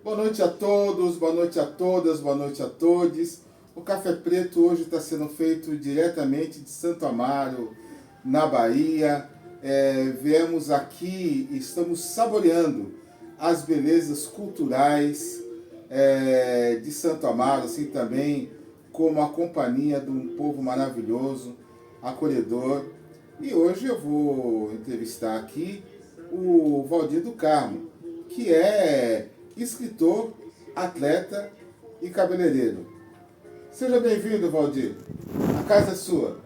Boa noite a todos, boa noite a todas, boa noite a todos. O Café Preto hoje está sendo feito diretamente de Santo Amaro, na Bahia. Viemos aqui e estamos saboreando as belezas culturais de Santo Amaro, assim também como a companhia de um povo maravilhoso, acolhedor. E hoje eu vou entrevistar aqui o Valdir do Carmo, que é escritor, atleta e cabeleireiro. Seja bem-vindo, Valdir. A casa é sua.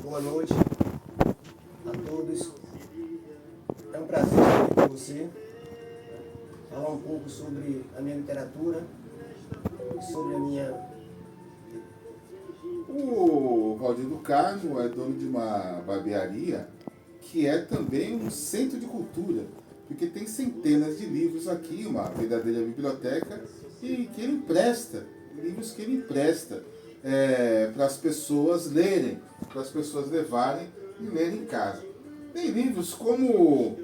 Boa noite a todos. É um prazer estar aqui com você, falar um pouco sobre a minha literatura, sobre a minha... O Valdir do Carmo é dono de uma barbearia que é também um centro de cultura, porque tem centenas de livros aqui, uma verdadeira biblioteca, e que ele empresta, livros que ele empresta para as pessoas lerem, para as pessoas levarem e lerem em casa. Tem livros como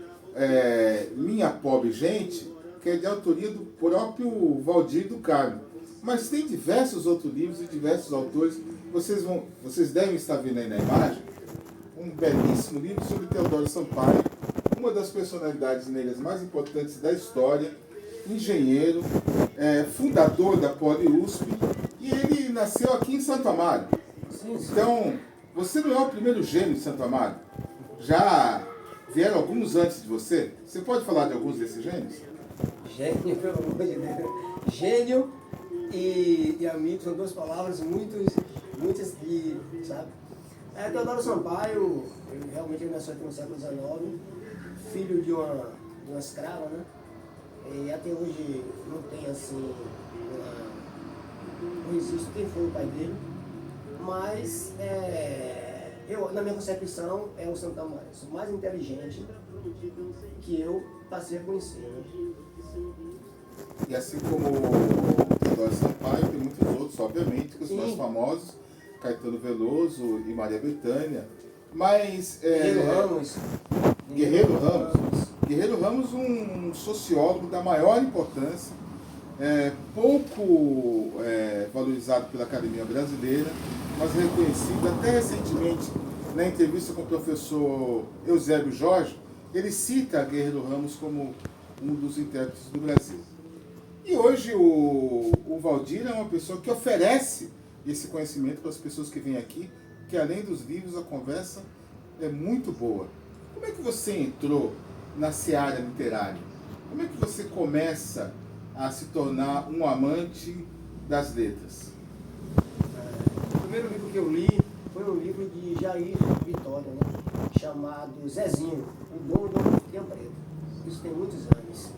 Minha Pobre Gente, que é de autoria do próprio Valdir do Carmo, mas tem diversos outros livros e diversos autores. Vocês devem estar vendo aí na imagem um belíssimo livro sobre Teodoro Sampaio, uma das personalidades negras mais importantes da história, engenheiro, fundador da Poli-USP, e ele nasceu aqui em Santo Amaro. Então, você não é o primeiro gênio de Santo Amaro. Já vieram alguns antes de você? Você pode falar de alguns desses gênios? Gênio, pelo amor de Deus. Gênio e amigo são duas palavras muitas que, sabe? Teodoro Sampaio, ele realmente nasceu aqui no século XIX, filho de uma escrava, né? E até hoje não tem assim, não existe quem foi o pai dele, mas na minha concepção é o Santo Amaro, o mais inteligente que eu passei a conhecer. Né? E assim como o Teodoro Sampaio, tem muitos outros, obviamente, que os mais famosos, Caetano Veloso e Maria Bethânia, mas... Guerreiro Ramos, um sociólogo da maior importância, pouco valorizado pela Academia Brasileira, mas reconhecido até recentemente na entrevista com o professor Eusébio Jorge, ele cita Guerreiro Ramos como um dos intérpretes do Brasil. E hoje o Valdir é uma pessoa que oferece esse conhecimento para as pessoas que vêm aqui, que além dos livros, a conversa é muito boa. Como é que você entrou na seara literária? Como é que você começa a se tornar um amante das letras? O primeiro livro que eu li foi um livro de Jair Vitória, né? Chamado Zezinho, o dono do Antiquinha Preta. Isso tem muitos anos.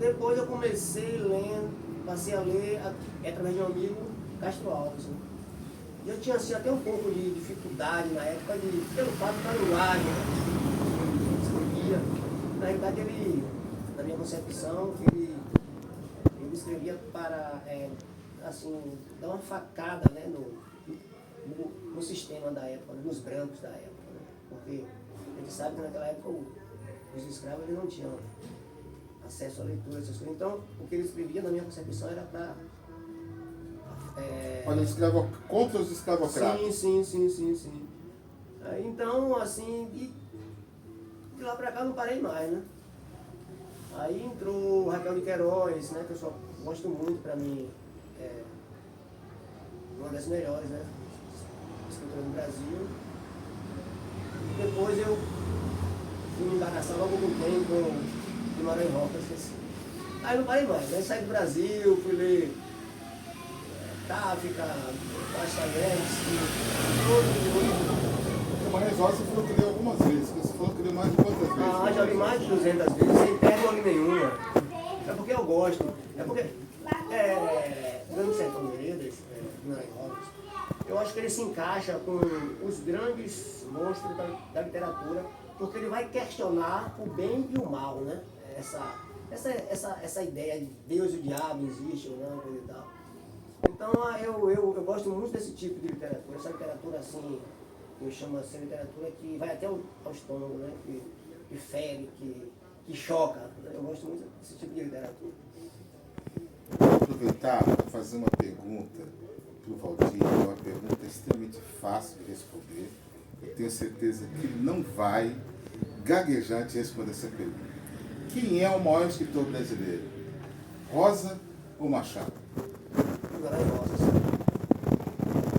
Depois eu passei a ler através de um amigo, Castro Alves. Né? E eu tinha assim, até um pouco de dificuldade na época, pelo fato da linguagem, né? Escrevia. Na realidade, na minha concepção, ele escrevia para, assim, dar uma facada, né, no sistema da época, né, nos brancos da época. Né? Porque a gente sabe que naquela época os escravos eles não tinham acesso à leitura, essas coisas. Então, o que ele escrevia, na minha concepção, era para... contra os escravocratas. Sim. Então, assim, de lá pra cá não parei mais, né? Aí entrou Raquel de Queiroz, né? Que eu só gosto muito, pra mim, uma das melhores, né? Escritoras do Brasil. E depois eu fui me embaraçar logo com de Guimarães Rosa, esqueci. Aí não parei mais, aí saí do Brasil, fui ler Kafka, Dostoiévski, Guimarães Rosa você falou que leu algumas vezes, você falou que leu mais de quantas vezes? Já li mais de 200 vezes, sem perdão nenhuma. É porque eu gosto, Grande Sertão Veredas, Guimarães Rosa, eu acho que ele se encaixa com os grandes monstros da literatura, porque ele vai questionar o bem e o mal, né? Essa ideia de Deus e o diabo existe ou não, coisa e tal. Então eu gosto muito desse tipo de literatura, essa literatura assim, que eu chamo assim, literatura que vai até ao estômago, né? Que fere, que choca. Né? Eu gosto muito desse tipo de literatura. aproveitar para fazer uma pergunta para o Valdir, é uma pergunta extremamente fácil de responder. Eu tenho certeza que ele não vai gaguejar de responder essa pergunta. Quem é o maior escritor brasileiro? Rosa ou Machado? Guimarães Rosa,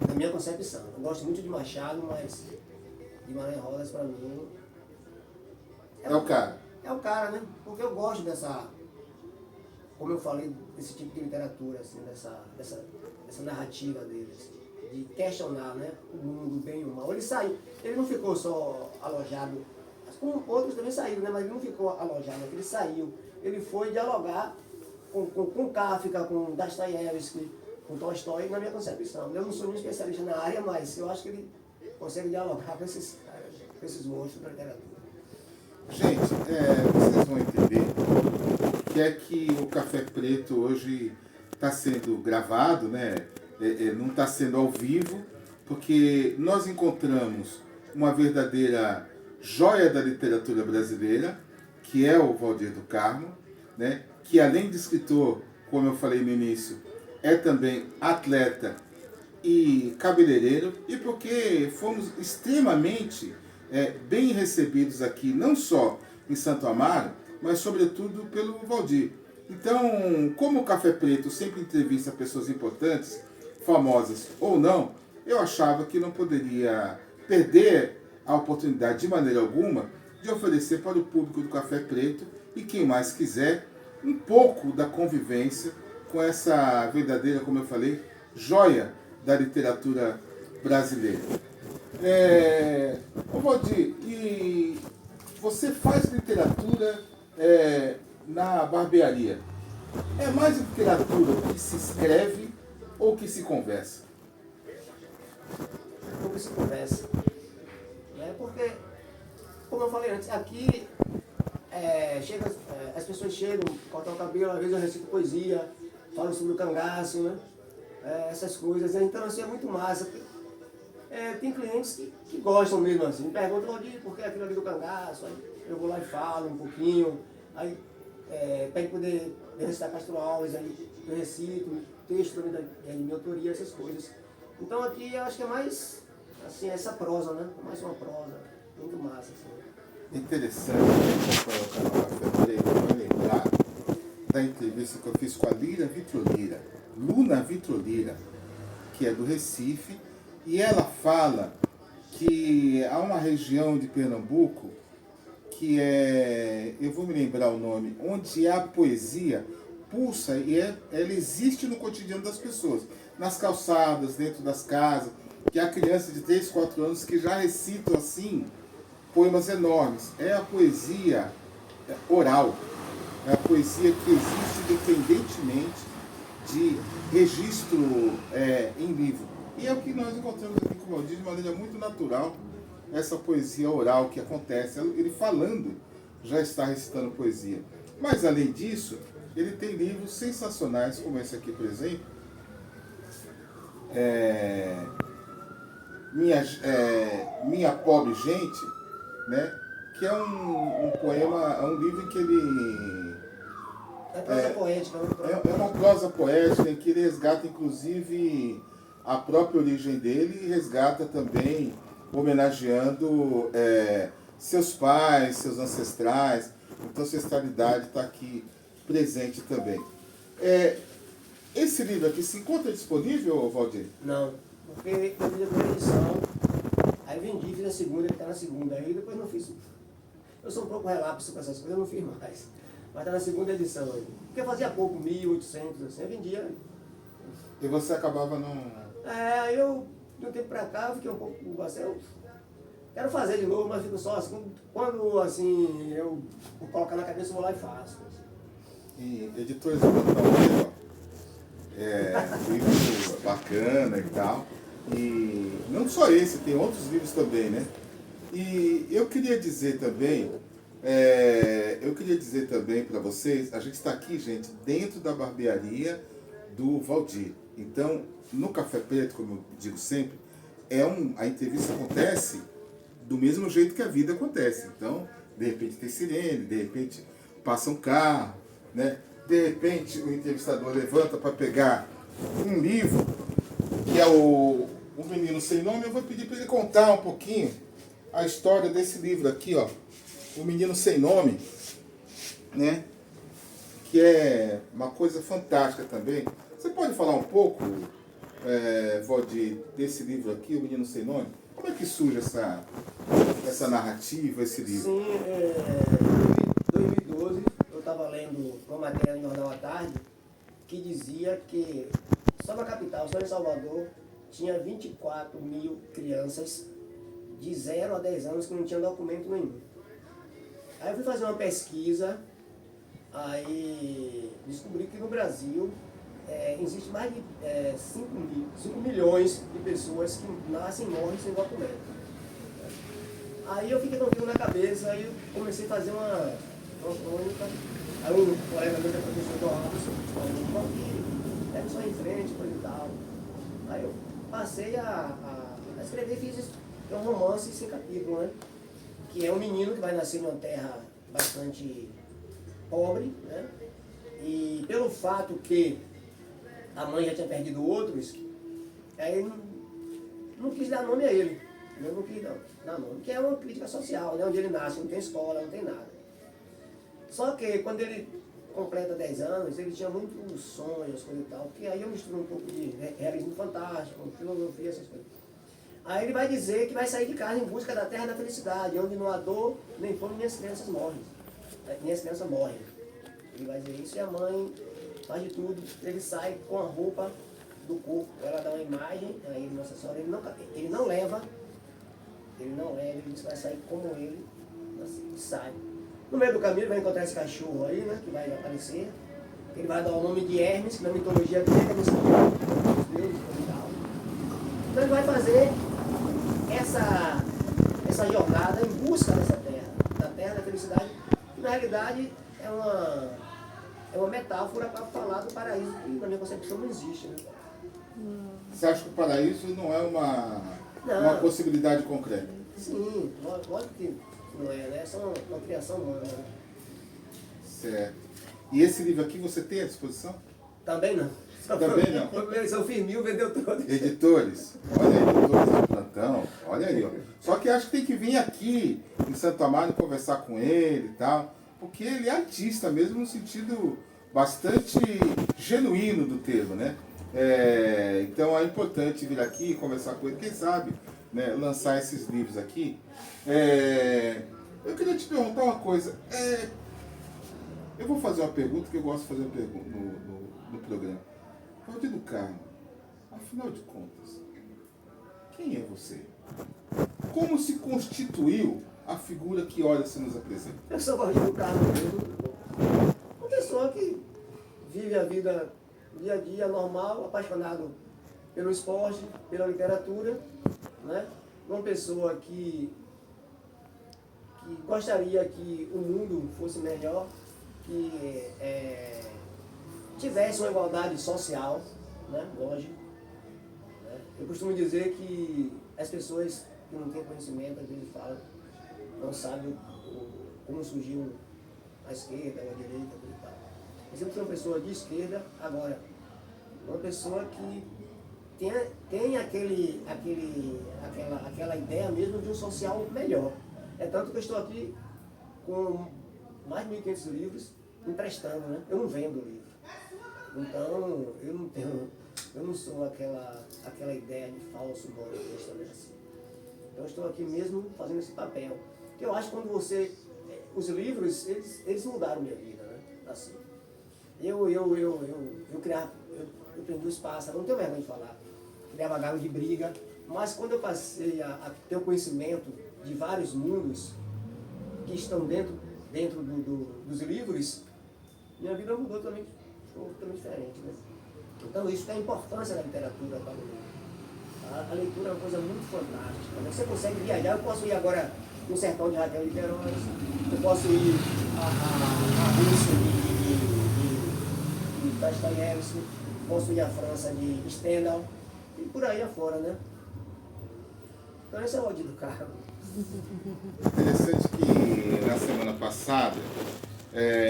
na minha concepção. Eu gosto muito de Machado, mas Guimarães Rosa, para mim, É o cara. é o cara, né? Porque eu gosto dessa, como eu falei, desse tipo de literatura, assim, dessa narrativa dele, assim, de questionar, né, o mundo, o bem e o mal. Ele saiu, ele não ficou só alojado, como outros também saíram, né, mas ele não ficou alojado, ele saiu, ele foi dialogar com Kafka, com Dostoiévski, com Tolstói, na minha concepção. Eu não sou nenhum especialista na área, mas eu acho que ele consegue dialogar com esses caras, com esses monstros da literatura. Gente, vocês vão entender que é que o Café Preto hoje está sendo gravado, né? Não está sendo ao vivo, porque nós encontramos uma verdadeira joia da literatura brasileira, que é o Valdir do Carmo, né? Que além de escritor, como eu falei no início, é também atleta e cabeleireiro, e porque fomos extremamente bem recebidos aqui, não só em Santo Amaro, mas sobretudo pelo Valdir. Então, como o Café Preto sempre entrevista pessoas importantes, famosas ou não, eu achava que não poderia perder a oportunidade de maneira alguma de oferecer para o público do Café Preto e quem mais quiser um pouco da convivência com essa verdadeira, como eu falei, joia da literatura brasileira. Valdir, e você faz literatura na barbearia. É mais literatura que se escreve ou que se conversa? Ou que se conversa. Porque, como eu falei antes, aqui as pessoas chegam, cortam o cabelo, às vezes eu recito poesia, falo sobre o cangaço, né? Essas coisas. Então, assim, é muito massa. Tem clientes que gostam mesmo assim, me perguntam, Valdir, por que aquilo ali do cangaço? Aí eu vou lá e falo um pouquinho, aí para poder recitar Castro Alves, aí eu recito, texto também de minha autoria, essas coisas. Então aqui eu acho que é mais assim, essa prosa, né? Mais uma prosa, muito massa. Assim. Interessante, quem acompanha o canal Café Preto vai lembrar da entrevista que eu fiz com a Luna Vitrolira, que é do Recife, e ela fala que há uma região de Pernambuco que eu vou me lembrar o nome, onde a poesia pulsa e ela existe no cotidiano das pessoas, nas calçadas, dentro das casas, que há crianças de 3, 4 anos que já recitam assim poemas enormes. É a poesia oral, é a poesia que existe independentemente de registro em livro. E é o que nós encontramos aqui com o Valdir de maneira muito natural, essa poesia oral que acontece. Ele falando já está recitando poesia. Mas além disso, ele tem livros sensacionais, como esse aqui, por exemplo. Minha Pobre Gente, né? Que é um poema, é um livro em que ele... É prosa poética. É uma prosa poética em que ele resgata, inclusive, a própria origem dele e resgata também, homenageando seus pais, seus ancestrais. Então, a ancestralidade está aqui presente também. Esse livro aqui se encontra disponível, Valdir? Não, porque eu fiz a primeira edição, aí vendi, fiz a segunda, que está na segunda, aí depois não fiz. Eu sou um pouco relapso com essas coisas, eu não fiz mais. Mas está na segunda edição aí. Porque fazia pouco, 1.800, assim, eu vendia. E você acabava não... Eu, de um tempo pra cá, eu fiquei um pouco assim, eu quero fazer de novo, mas fico só assim, quando assim, eu vou colocar na cabeça, eu vou lá e faço. E editores da Plantão, livro bacana e tal. E não só esse, tem outros livros também, né? E eu queria dizer também para vocês, a gente está aqui, gente, dentro da barbearia do Valdir. Então, no Café Preto, como eu digo sempre, a entrevista acontece do mesmo jeito que a vida acontece. Então, de repente tem sirene, de repente passa um carro, né? de repente o entrevistador levanta para pegar um livro, que é o Menino Sem Nome, eu vou pedir para ele contar um pouquinho a história desse livro aqui, ó, O Menino Sem Nome, né? Que é uma coisa fantástica também. Você pode falar um pouco, Valdir, desse livro aqui, O Menino Sem Nome? Como é que surge essa narrativa, esse livro? Sim, em 2012 eu estava lendo uma matéria no Jornal à Tarde que dizia que só na capital, só em Salvador, tinha 24 mil crianças de 0 a 10 anos que não tinham documento nenhum. Aí eu fui fazer uma pesquisa, aí descobri que no Brasil existe mais de 5 milhões de pessoas que nascem e morrem sem documento. Aí eu fiquei com aquilo na cabeça, aí eu comecei a fazer uma crônica. Aí um colega meu, que é professor do Robson, falou que deve só em frente, coisa e tal. Aí eu passei a escrever, fiz um romance sem capítulo, né? Que é um menino que vai nascer numa terra bastante pobre, né? E pelo fato que a mãe já tinha perdido outros, aí não quis dar nome a ele. Eu não quis dar nome, que é uma crítica social, né? Onde ele nasce, não tem escola, não tem nada. Só que quando ele completa 10 anos, ele tinha muitos sonhos, coisa e tal, que aí eu misturo um pouco de realismo fantástico, filosofia, essas coisas. Aí ele vai dizer que vai sair de casa em busca da terra da felicidade, onde não há dor, nem fome, nem as crianças morrem. Nem as crianças morrem. Ele vai dizer isso e a mãe faz de tudo. Ele sai com a roupa do corpo, ela dá uma imagem, aí Nossa Senhora, ele não leva, ele diz que vai sair como ele, assim, sai. No meio do caminho ele vai encontrar esse cachorro aí, né, que vai aparecer. Ele vai dar o nome de Hermes, que na mitologia grega nos deuses e tal. Então ele vai fazer essa jornada em busca dessa terra, da terra da felicidade, que na realidade é uma metáfora para falar do paraíso, que na minha concepção não existe, né? Você acha que o paraíso não é uma possibilidade concreta? Sim, lógico que não é, né? É só uma criação humana. Né? Certo. E esse livro aqui você tem à disposição? Também não. Também não. São Firmil, vendeu todos. Editores? Olha aí, editores de plantão. Olha aí, ó. Só que acho que tem que vir aqui em Santo Amaro conversar com ele e tal. Porque ele é artista mesmo no sentido bastante genuíno do termo, né? Então é importante vir aqui conversar com ele, quem sabe, né, lançar esses livros aqui. Eu queria te perguntar uma coisa. Eu vou fazer uma pergunta que eu gosto de fazer no programa. Valdir do Carmo, afinal de contas, quem é você? Como se constituiu a figura que olha se nos apresenta? Eu sou Valdir do Carmo mesmo. Uma pessoa que vive a vida dia a dia normal, apaixonado pelo esporte, pela literatura, né? Uma pessoa que gostaria que o mundo fosse melhor, que tivesse uma igualdade social, né? Lógico. Né? Eu costumo dizer que as pessoas que não têm conhecimento, às vezes falam, não sabem como surgiu a esquerda, a direita e tal. Eu sempre fui uma pessoa de esquerda, agora, uma pessoa que tem aquela ideia mesmo de um social melhor. É tanto que eu estou aqui com mais de 1.500 livros emprestando, né? Eu não vendo livro. Então, eu não sou aquela ideia de falso moralista, né? Assim. Então, eu estou aqui mesmo fazendo esse papel. Que eu acho que quando os livros, eles mudaram minha vida, né? Assim. Eu prendi os pássaros, não tenho vergonha de falar. Criava galo de briga, mas quando eu passei a ter o conhecimento de vários mundos que estão dentro dos livros, minha vida mudou também, ficou totalmente diferente, né? Então isso é a importância da literatura para o mundo. A leitura é uma coisa muito fantástica, né? Você consegue viajar, eu posso ir agora no sertão de Raquel de Queiroz, eu posso ir à Rússia de Dostoiévski, posso ir à França de Stendhal, e por aí afora, né? Então esse é o Valdir do Carmo. Interessante que na semana passada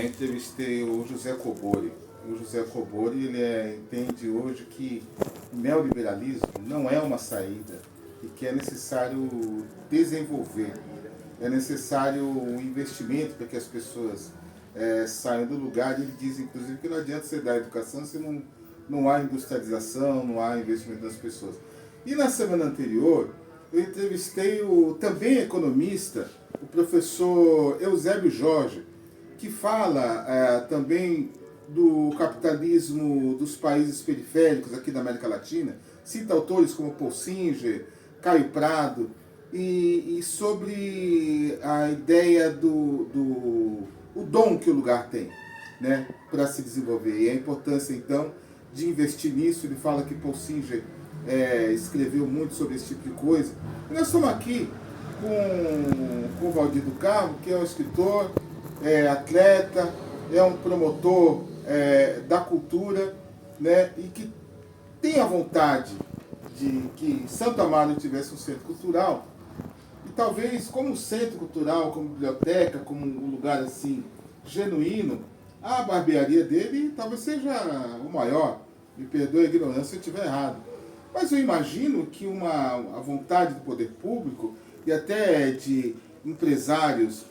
entrevistei o José Cobori. O José Cobori entende hoje que o neoliberalismo não é uma saída e que é necessário desenvolver. É necessário um investimento para que as pessoas saiam do lugar. Ele diz, inclusive, que não adianta você dar educação se não há industrialização, não há investimento nas pessoas. E na semana anterior, eu entrevistei o também economista, o professor Eusébio Jorge, que fala também do capitalismo dos países periféricos aqui da América Latina, cita autores como Paul Singer, Caio Prado, e sobre a ideia do dom que o lugar tem, né, para se desenvolver. E a importância, então, de investir nisso. Ele fala que Paul Singer escreveu muito sobre esse tipo de coisa. E nós estamos aqui com o Valdir do Carmo, que é um escritor, atleta, é um promotor da cultura, né, e que tem a vontade de que Santo Amaro tivesse um centro cultural. E talvez, como centro cultural, como biblioteca, como um lugar assim genuíno, a barbearia dele talvez seja o maior. Me perdoe a ignorância se eu estiver errado. Mas eu imagino que a vontade do poder público e até de empresários,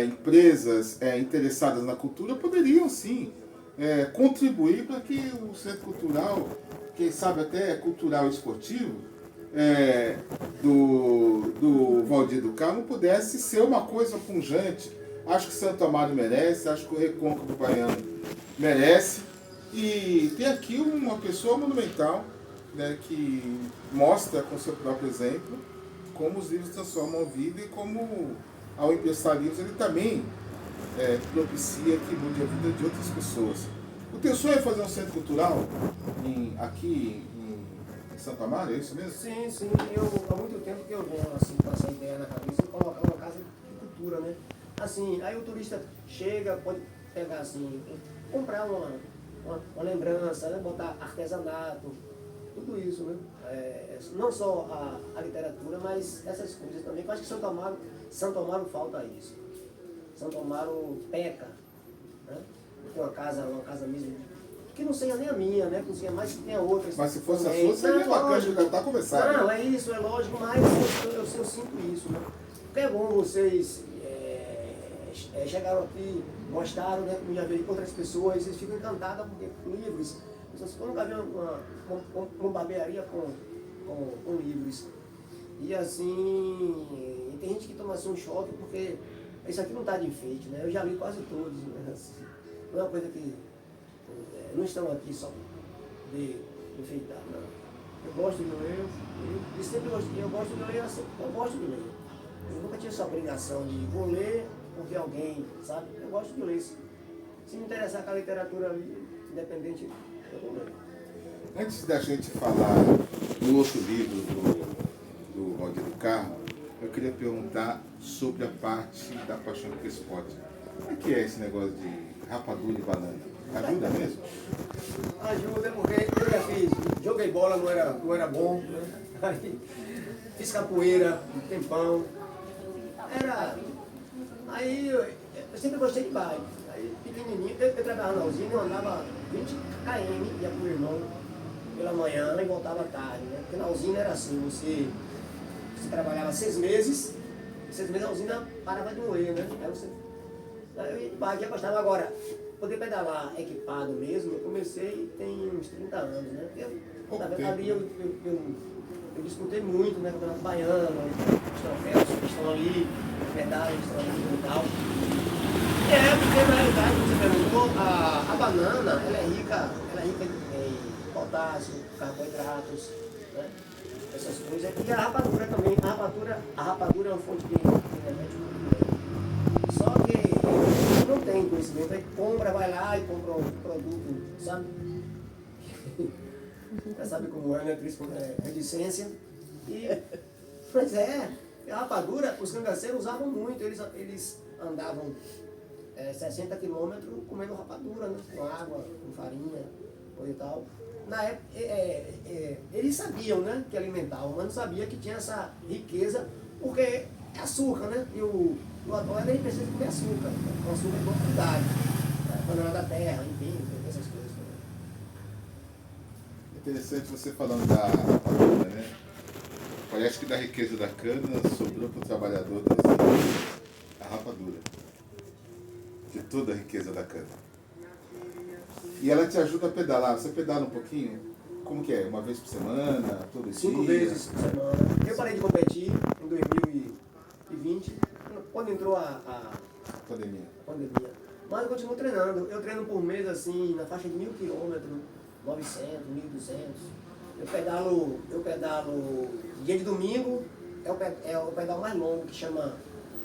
empresas interessadas na cultura poderiam sim contribuir para que o centro cultural, quem sabe até cultural e esportivo, do Valdir do Carmo pudesse ser uma coisa pungente. Acho que Santo Amaro merece, acho que o Recôncavo Baiano merece. E tem aqui uma pessoa monumental, né, que mostra com seu próprio exemplo como os livros transformam a vida e como, ao emprestar livros, ele também propicia que mude a vida de outras pessoas. O teu sonho é fazer um centro cultural aqui em Santo Amaro, é isso mesmo? Sim, sim. Há muito tempo que eu venho assim, com essa ideia na cabeça de colocar uma casa de cultura, né? Assim, aí o turista chega, pode pegar assim, comprar uma lembrança, né? Botar artesanato, tudo isso, né? Não só a literatura, mas essas coisas também. Eu acho que Santo Amaro falta isso. Santo Amaro peca, né? Tem uma casa mesmo, que não seja nem a minha, né? Que não seja mais que tenha outras. Mas se fosse também a sua, seria bacana de tentar começar. Não, né? é isso, é lógico, mas eu sinto isso, né? Porque é bom vocês chegaram aqui, gostaram, né? Como já vi outras pessoas, vocês ficam encantadas com livros. Eu nunca vi uma barbearia com livros. E assim, tem gente que toma assim um choque porque isso aqui não está de enfeite, né? Eu já li quase todos, né? Assim, não é uma coisa que não estão aqui só de enfeitar, não. Eu gosto de ler, e sempre gostei, eu gosto de ler assim, eu gosto de ler. Eu nunca tinha essa obrigação de vou ler porque alguém, sabe? Eu gosto de ler. Se me interessar com a literatura ali, independente, eu vou ler. Antes da gente falar do outro livro do Valdir do Carmo, eu queria perguntar sobre a parte da paixão pelo esporte. Como é que é esse negócio de rapadura e banana? Ajuda mesmo? Ajuda, porque eu já fiz, joguei bola, não era bom, né? Aí, fiz capoeira um tempão. Aí eu sempre gostei de bike. Aí pequenininho, eu trabalhava na usina, eu andava 20 km, ia com o irmão pela manhã e voltava à tarde, né? Porque na usina era assim, você trabalhava 6 meses a usina parava de moer, né? Aí eu ia de bike, eu gostava. Agora, poder pedalar equipado mesmo, eu comecei tem uns 30 anos, né? Ali eu disputei muito, né? Campeonato baiano, os troféus que estão ali, medalhas que estão ali e tal. Porque na realidade, você perguntou, a banana, ela é rica em potássio, carboidratos, né? Essas coisas. E a rapadura também. A rapadura é uma fonte de remédio muito grande. Só que não tem conhecimento. Aí vai lá e compra um produto, sabe? Já sabe como é, né? Reticência. Pois a rapadura, os cangaceiros usavam muito. Eles andavam 60 quilômetros comendo rapadura, né? Com água, com farinha, coisa e tal. Na época, eles sabiam, né, que alimentavam, mas não sabia que tinha essa riqueza, porque é açúcar, né? E o adoro ele precisa comer açúcar, com açúcar de boa qualidade, panela da terra, enfim, essas coisas. Interessante você falando da rapadura, né? Parece que da riqueza da cana sobrou para o trabalhador a rapadura. De toda a riqueza da cana. E ela te ajuda a pedalar. Você pedala um pouquinho? Como que é? Uma vez por semana? Todo dia? 5 vezes por semana. Eu parei de competir em 2020, quando entrou a Pandemia. Mas eu continuo treinando. Eu treino por mês, assim, na faixa de 1.000 quilômetros, 900, 1.200. Eu pedalo dia de domingo, é o pedal mais longo, que chama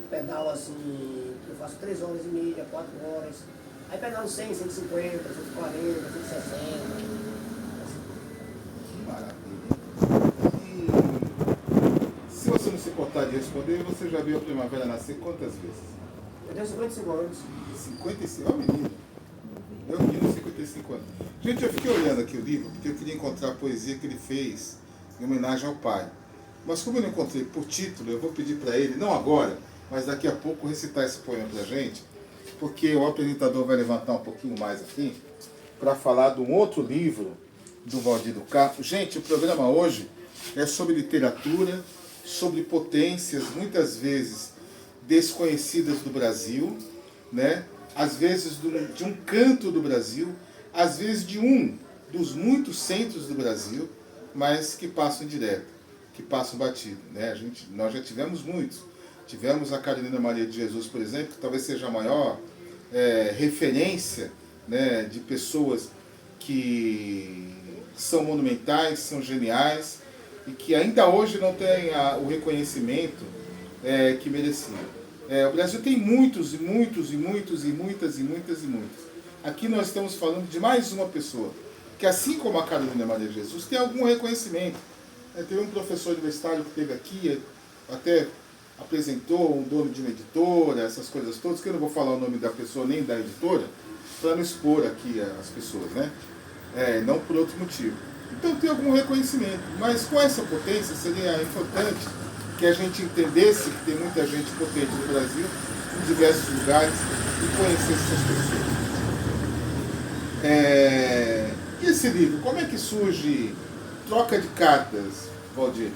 pedal assim, que eu faço 3 horas e meia, 4 horas. Aí pedalo 100, 150, 140, 160. Maravilha. E se você não se importar de responder, você já viu a primavera nascer quantas vezes? Eu tenho 55 anos. 55? Ó, menino. Meu menino, 55 anos. Gente, eu fiquei olhando aqui o livro, porque eu queria encontrar a poesia que ele fez em homenagem ao pai. Mas como eu não encontrei por título, eu vou pedir para ele, não agora, mas daqui a pouco, recitar esse poema para a gente, porque o apresentador vai levantar um pouquinho mais aqui, para falar de um outro livro do Valdir do Carmo. Gente, o programa hoje é sobre literatura, sobre potências, muitas vezes desconhecidas do Brasil, né? Às vezes de um canto do Brasil, às vezes de um dos muitos centros do Brasil, mas que passam direto, que passam batido, né? Nós já tivemos muitos. Tivemos a Carolina Maria de Jesus, por exemplo, que talvez seja a maior referência, né, de pessoas que são monumentais, são geniais e que ainda hoje não têm o reconhecimento que mereciam. O Brasil tem muitos e muitos e muitos e muitas e muitas e muitas. Aqui nós estamos falando de mais uma pessoa que, assim como a Carolina Maria de Jesus, tem algum reconhecimento. Teve um professor universitário que esteve aqui, até apresentou um dono de uma editora, essas coisas todas, que eu não vou falar o nome da pessoa nem da editora, para não expor aqui as pessoas, né? Não por outro motivo. Então tem algum reconhecimento, mas com essa potência seria importante que a gente entendesse que tem muita gente potente no Brasil, em diversos lugares, e conhecesse essas pessoas. E esse livro, como é que surge Troca de Cartas, Valdir?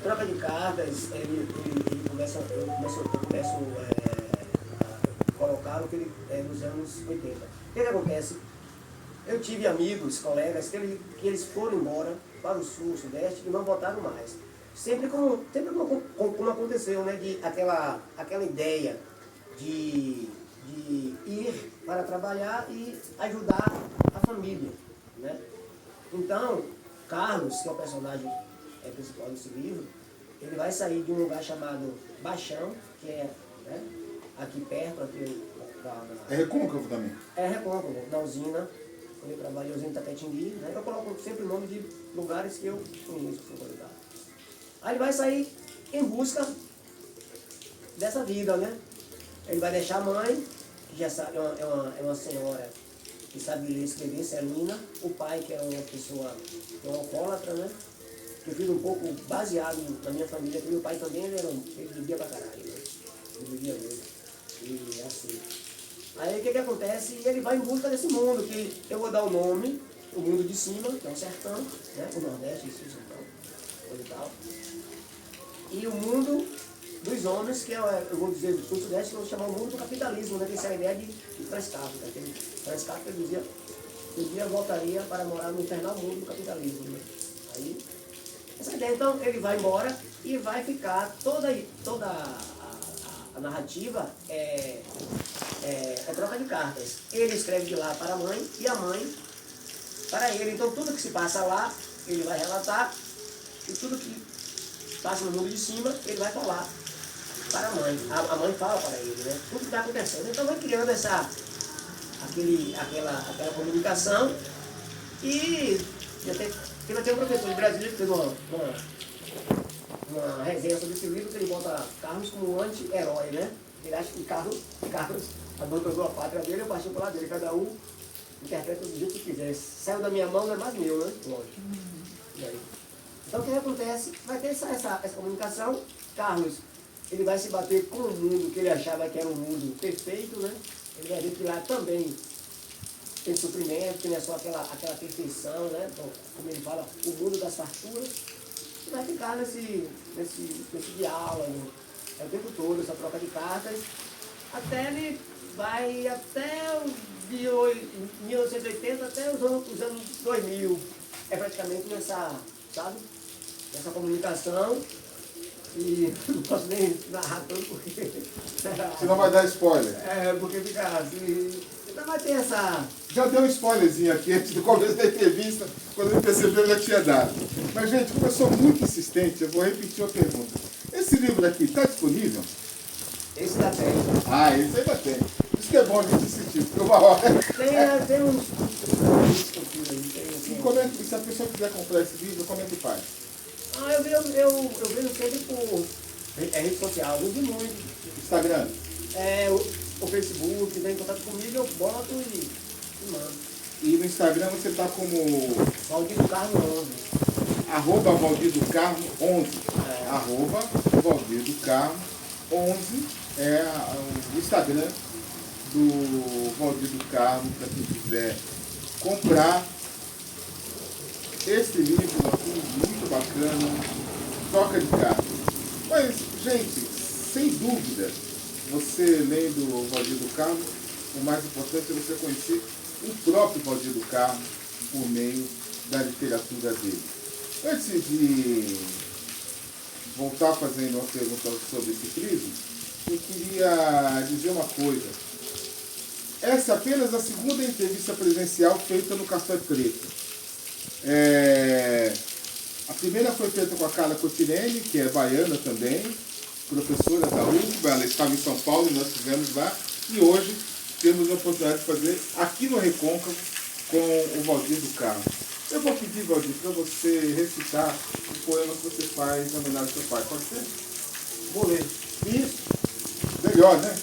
Troca de cartas, eu começo a colocar nos anos 80. O que acontece? Eu tive amigos, colegas, que eles foram embora para o sul, sudeste e não voltaram mais. Sempre como aconteceu, né? Aquela ideia de ir para trabalhar e ajudar a família, né? Então, Carlos, que é o personagem principal desse livro, ele vai sair de um lugar chamado Baixão, que é, né, aqui perto, É Recôncavo também? É Recôncavo, na usina, onde eu trabalho, a usina de Tapetingui, né? Eu coloco sempre o nome de lugares que eu conheço, que sou ligado. Aí ele vai sair em busca dessa vida, né? Ele vai deixar a mãe, que já sabe, é uma senhora que sabe ler e escrever, Celina, o pai, que é uma pessoa, que é um alcoólatra, né? Que eu fiz um pouco baseado na minha família, porque meu pai também ele bebia pra caralho, né? Ele bebia mesmo. E assim. Aí o que acontece? Ele vai em busca desse mundo, que eu vou dar o nome, o mundo de cima, que é o sertão, né? O Nordeste, isso, o sertão, coisa e tal. E o mundo dos homens, que eu vou dizer do Sudeste, que eu vou chamar o mundo do capitalismo, né? Que essa é a ideia de Franz Kafka. Franz Kafka dizia que um dia voltaria para morar no infernal mundo do capitalismo, né? Aí, essa ideia, então, ele vai embora e vai ficar toda a narrativa é troca de cartas. Ele escreve de lá para a mãe e a mãe para ele. Então, tudo que se passa lá, ele vai relatar e tudo que passa no mundo de cima, ele vai falar para a mãe. A mãe fala para ele, né? Tudo que está acontecendo. Então, vai criando aquela comunicação e vai ter um professor de Brasília que fez uma resenha sobre esse livro, que ele bota Carlos como anti-herói, né? Ele acha que Carlos abandonou a pátria dele, eu parti para lá dele, cada um interpreta do jeito que quiser. Saiu da minha mão, não é mais meu, né? Lógico. E aí? Então o que acontece? Vai ter essa comunicação. Carlos, ele vai se bater com o mundo que ele achava que era um mundo perfeito, né? Ele vai ver que lá também tem sofrimento, que não é só aquela perfeição, né? Então, como ele fala, o mundo das farturas. E vai ficar nesse diálogo, o tempo todo, essa troca de cartas, até ele vai até de 1980 até os anos 2000. É praticamente nessa, sabe? Nessa comunicação. E não posso nem narrar tanto porque... Senão vai dar spoiler. Porque fica assim... Então vai ter essa... Já deu um spoilerzinho aqui antes do começo da entrevista, quando ele percebeu já tinha dado. Mas, gente, como eu sou muito insistente, eu vou repetir a pergunta. Esse livro aqui está disponível? Esse da tem. Ah, esse ainda tem. Isso que é bom a gente insistir, porque uma hora... Tem uns... E como é que, se a pessoa quiser comprar esse livro, como é que faz? Eu vejo sempre por rede social, eu uso muito. Instagram? O Facebook, vem em contato comigo, eu boto e mando. E no Instagram você está como... Valdir do Carmo 11. Arroba Valdir do Carmo 11. É. Arroba Valdir do Carmo 11 é o Instagram do Valdir do Carmo, para quem quiser comprar esse livro aqui, muito bacana, troca de cartas. Mas, gente, sem dúvida, você lendo o Valdir do Carmo, o mais importante é você conhecer o próprio Valdir do Carmo por meio da literatura dele. Antes de voltar fazendo uma pergunta sobre esse livro, eu queria dizer uma coisa. Essa é apenas a segunda entrevista presencial feita no Café Preto. A primeira foi feita com a Carla Cotirene, que é baiana também, professora da UFBA, ela estava em São Paulo e nós fizemos lá. E hoje temos a oportunidade de fazer aqui no Recôncavo com o Valdir do Carmo. Eu vou pedir, Valdir, para você recitar o poema que você faz em homenagem ao seu pai. Pode ser? Vou ler. Isso. Melhor, né?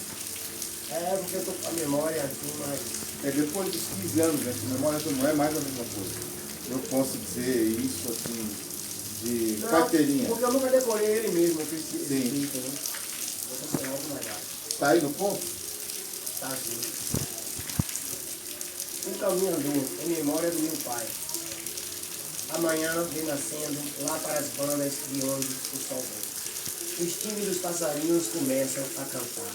Porque eu estou com a memória assim, mas... Depois dos 15 anos, né? A memória não é mais a mesma coisa. Eu posso dizer isso assim, de carteirinha. Porque eu nunca decorei ele mesmo, eu fiz esse Sim. escrito, né? Vou fazer algo mais rápido. Tá aí no ponto? Tá aqui. Um caminho andou em memória do meu pai. Amanhã vem nascendo lá para as bandas de onde o sol vem. Os tímidos passarinhos começam a cantar.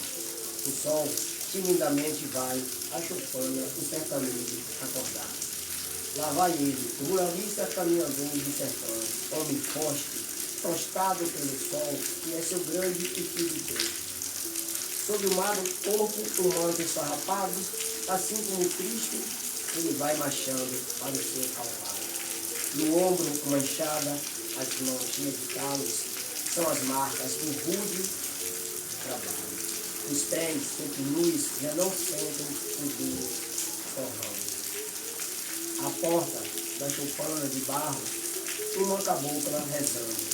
O sol timidamente vai achupando o sertanejo acordar. Lá vai ele, o ruralista caminhador dos sertões, homem forte, tostado pelo sol, que é seu grande e firme peito. Sob o magro corpo, um manto esfarrapado, assim como Cristo, ele vai marchando para o seu calvário. No ombro, uma enxada, as mãos cheias de calos, são as marcas do rude trabalho. Os pés, sempre nus, já não sentem o duro forrão. A porta da choupana de barro, uma cabocla rezando.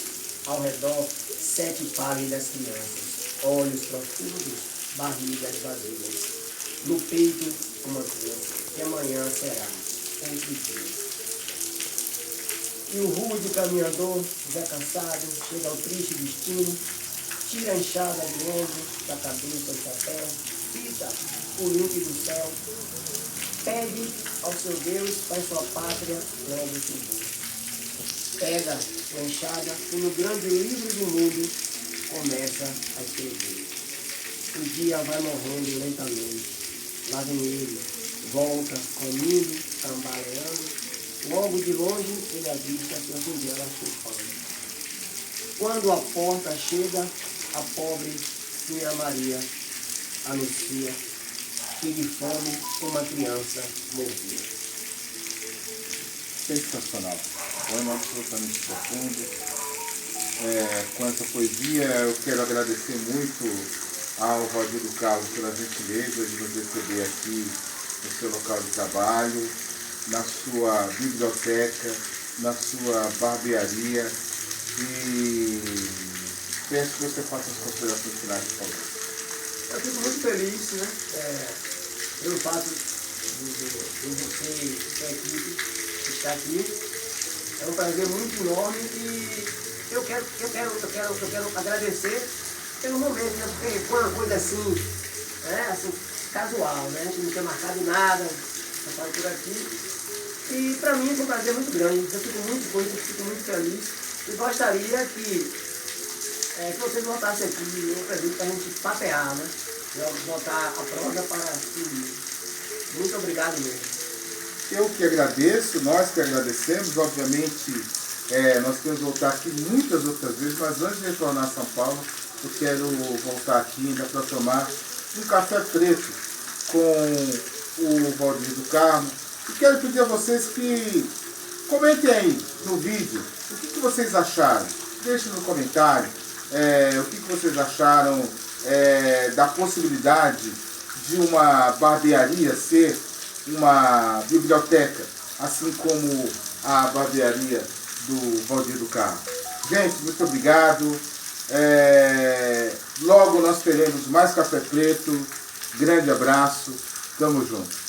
Ao redor, 7 pálidas crianças, olhos profundos, barrigas vazias. No peito, uma criança, que amanhã será outro dia. E o rude caminhador, já cansado, chega ao triste destino, tira a enxada de ombro, da cabeça o chapéu, fita o límpido céu, pede ao seu Deus, para sua pátria, logo tributo. Pega a enxada e no grande livro do mundo começa a escrever. O dia vai morrendo lentamente. Lá vem ele, volta, comindo, cambaleando. Logo de longe ele avista sua singela chupando. Quando a porta chega, a pobre Sinha Maria anuncia que de fome uma criança morria. Sensacional. Poema absolutamente profundo. Com essa poesia, eu quero agradecer muito ao Valdir do Carmo pela gentileza de nos receber aqui no seu local de trabalho, na sua biblioteca, na sua barbearia, e peço que você faça as considerações finais, por favor. Eu fico muito feliz, né? Pelo fato de você e sua equipe estar aqui. É um prazer muito enorme e eu quero agradecer pelo momento, né? Porque foi uma coisa assim, né? Assim, casual, né? A gente não tinha marcado nada, só por aqui. E para mim foi um prazer muito grande. Eu fico muito coisa, fico muito feliz. E gostaria que vocês voltassem aqui, eu acredito, para a gente papear, né? Botar a prosa para seguir. Muito obrigado mesmo. Eu que agradeço, nós que agradecemos, obviamente nós queremos voltar aqui muitas outras vezes, mas antes de retornar a São Paulo, eu quero voltar aqui ainda para tomar um café preto com o Valdir do Carmo. E quero pedir a vocês que comentem aí no vídeo o que vocês acharam. Deixem no comentário o que vocês acharam da possibilidade de uma barbearia ser uma biblioteca, assim como a barbearia do Valdir do Carmo. Gente, muito obrigado. Logo nós teremos mais Café Preto. Grande abraço. Tamo junto.